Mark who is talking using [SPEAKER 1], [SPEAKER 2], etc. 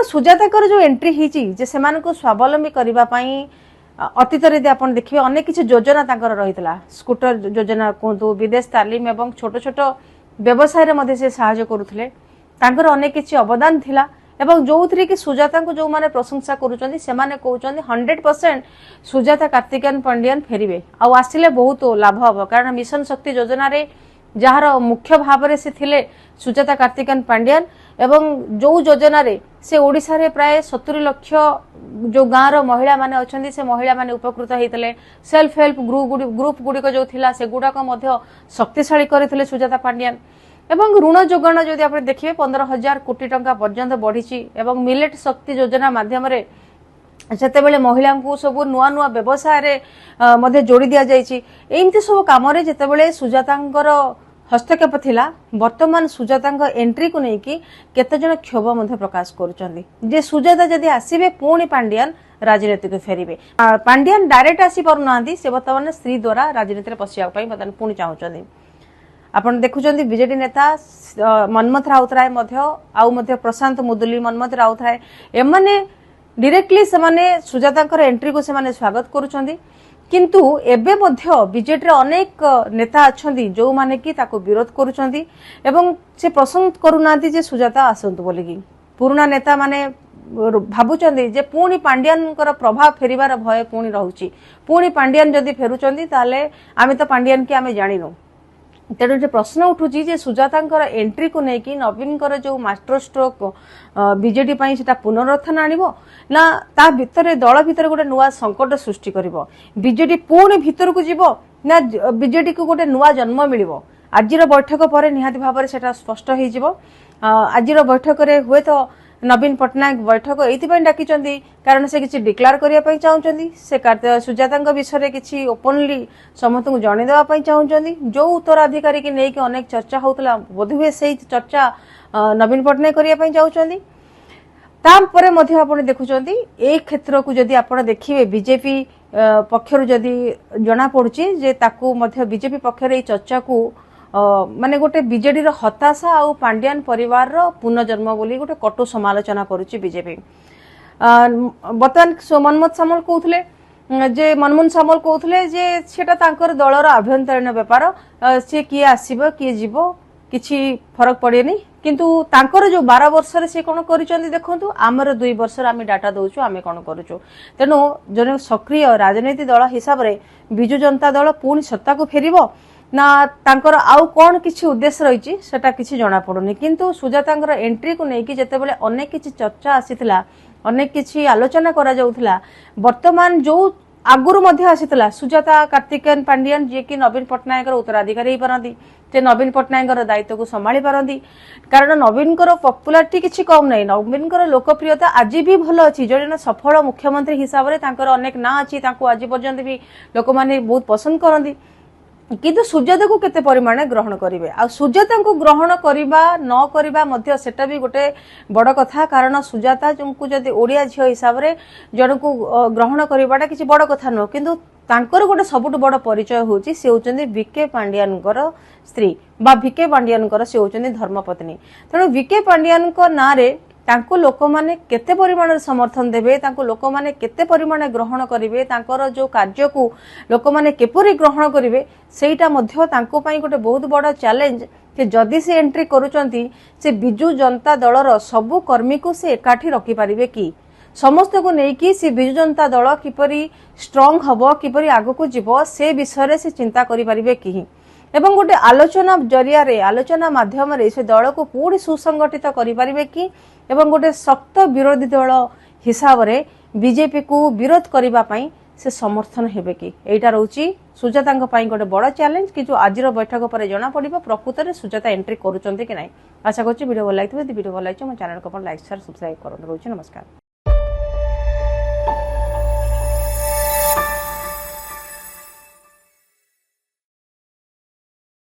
[SPEAKER 1] तेणु सुजाता जो एंट्री होती जे सेमानकु स्वावलंबी करबा पई अतीत यदि आप देखिए अनेक किसी योजना रही स्कूटर योजना कहतु विदेश तालीम एवं छोट छोट व्यवसाय से साहाय्य करुले अनेक किसी अवदान थिला एवं जो थी कि सुजाता को जो माने प्रशंसा करुचंदी से माने कहउचंदी 100% सुजाता कार्तिकेयन पांडियन फेरिबे आउ आसिले बहुत लाभ हम कारण मिशन शक्ति योजना रे जार मुख्य भाव से थिले सुजाता कार्तिकेयन पांडियन एवं जो योजना रे से ओडिशा रे प्राय 70 लाख जो गाँव महिला माने अछंदी से महिला माने उपकृत होते सेल्फ हेल्प ग्रुप गुड़िक जो थिला से गुड़ाक मध्य शक्तिशाली करथिले सुजाता पांडियन एवं ऋण जोगाण जदि आप देखिए 15,000 कोटी टंका पर्यंत बढ़ी एवं मिलेट शक्ति योजना माध्यम से महिला को सब नुआ नुआ व्यवसाय मध्ये जोड़ी दि जाइए एमती सब कम जितेबाला सुजातांकर हस्तक्षेप थिला वर्तमान सुजाता एंट्री को लेकिन केते जन क्षोभ मध्य प्रकाश करुचंदी जे सुजाता जदि आसीबे पुणी पांडियन राजनीति को फेरिबे पांडियन डायरेक्ट आसी पारु नांदी से वर्तमान स्त्री द्वारा राजनीति रे पसिया पई वर्तमान पुणी चाहुचंदी आपण देखुचंदी बीजेडी नेता मनमथ राउतराय मध्य आउ मध्य प्रशांत मुदुली मनमथ राउतराय एमाने डायरेक्टली से माने सुजातांकर एंट्री को से माने स्वागत करुचंदी किंतु एबे मध्य बीजेडी रे अनेक नेता अछंदी जो माने कि ताको विरोध करुचंदी एवं से पसंद करूनांती जे सुजाता आसंतु बोली कि पुराना नेता माने भाबुचंदी जे पुणी पांडियन प्रभाव फेरिबार भय पुणी रहुची पुणी पांडियन जदि फेरुचंदी ताले आमे तो पांडियन के आमे जानिनु तेणु जो प्रश्न उठुची जे सुजातांकर एंट्री को लेकिन नवीन जो मास्टर स्ट्रोक बीजेडी पाई सेटा पुनरुत्थान आनिबो ना ता भितरे दल भितरे गोटे नुआ संकट सृष्टि करिवो बीजेडी पुणी भितर को जीवो ना बीजेडी को गोटे नुआ जन्म मिलिवो आजिर बैठक पर निहाती भाव सेटा स्पष्ट हो जिवो आजिर बैठक रे हुए तो नवीन पटनायक बैठक एइथिपई डाकिचंदी कारण से किछि डिक्लेयर करिया पई चाहुचंदी से सुजातांग विषय किछि ओपनली समस्त को जणे देवा पई चाहुचंदी जो उत्तराधिकारी की नेकी अनेक चर्चा होतला बोधुए सेही चर्चा नवीन पटनायक करिया पई चाहुचंदी ताम परे मध्ये आपण देखुचंदी ए क्षेत्र को जदि आपण देखिबे बीजेपी पक्षरु जदि जणा पडुची जे ताकू मध्ये बीजेपी पक्षरे ए चर्चा को माने गोटे बीजेडी रो हताशा आउ पांडियन परिवार रो पुनर्जन्म बोली गोटे कटु समालोचना करुची बीजेपी बर्तमान मनमोहन सामल कहउथले जे मनमोहन सामल कहउथले जे सेटा तांकर दलर आभ्यंतरीण व्यापार से किए आसीबो किए जीवो किछि फरक पड़ेनी किंतु तांकर जो 12 वर्ष रे से कोन करिचंदी देखंतु हमर 2 वर्ष रे आमे डाटा दउछु आमे कोन करूछु तेनु जने सक्रिय राजनीति दल हिसाब रे बिजु जनता दल पुणी सत्ता को फेरिबो ना तांकर आउ कौन किछि उद्देश्य रही सेटा किछि जणा पड़ुनी किंतु सुजातांकर एंट्री को लेकिन जेतेबेले अनेक किछि चर्चा आसीथिला अनेक किछि आलोचना करा जाउथिला वर्तमान जो आगुरु मध्ये आसीथिला सुजाता कार्तिकेयन पांडियन जे कि नवीन पटनायक उत्तराधिकारी ही पारंती ते नवीन पटनायक दायित्व को संभाली पारंती कारण नवीन पॉपुलारिटी किछि कम नहीं नवीन लोकप्रियता आज भी भल अच्छी जड़े सफल मुख्यमंत्री हिसाब से अनेक ना अच्छी आज पर्यंत भी लोक माने बहुत पसंद करती किंतु सुजाता को केते परिमाण ग्रहण करिवे आ सुजाता को ग्रहण करिबा न करिबा मध्य सेटा भी गोटे बड़ कथा कारण सुजाता को जदि ओडिया झियो हिसाब रे जण को ग्रहण करिबाटा किछि बड़ कथा न किंतु तांकर गोटे सबुठ बड़ परिचय होची से होचंदी वीके पांडियनकर स्त्री बा वीके पांडियनकर से होचंदी धर्मपत्नी तेणु वीके पांडियनक ना रे तांको लोक माने केते परिमाण समर्थन देबे तांको लोक माने केते परिमाण ग्रहण करिवे तांकर जो कार्य को लोक माने केपरि ग्रहण करिवे सेटा मध्य तांको पई गोटे बहुत बड़ा चैलेंज कि जदि से एंट्री करूचंती से बिजु जनता दलर सबु कर्मी को से एकाठी रखि पारिबे कि समस्त को नेकी से बिजु जनता दल किपरि स्ट्रांग हबो किपरि आगो को जीवो से विषय से चिंता करि पारिबे कि एवं गोटे आलोचना जरिया रे आलोचना माध्यम रे से दल को पूरी सुसंगठित करि पारिबे कि एवं गोटे सख्त विरोधी दल हिसाब रे बीजेपी को विरोध करिबा पई से समर्थन हेबे कि एटा रहउची सुजातांग पई गोटे बड़ चैलेंज कि जो आजिर बैठक पर जना पड़िबो प्रकृत रे सुजाता एंट्री करूचंती कि नाही आशा करछि वीडियो भल लागितबे वीडियो भल लागिछ हमर चैनल को लाइक शेयर सब्सक्राइब करन रहउची नमस्कार।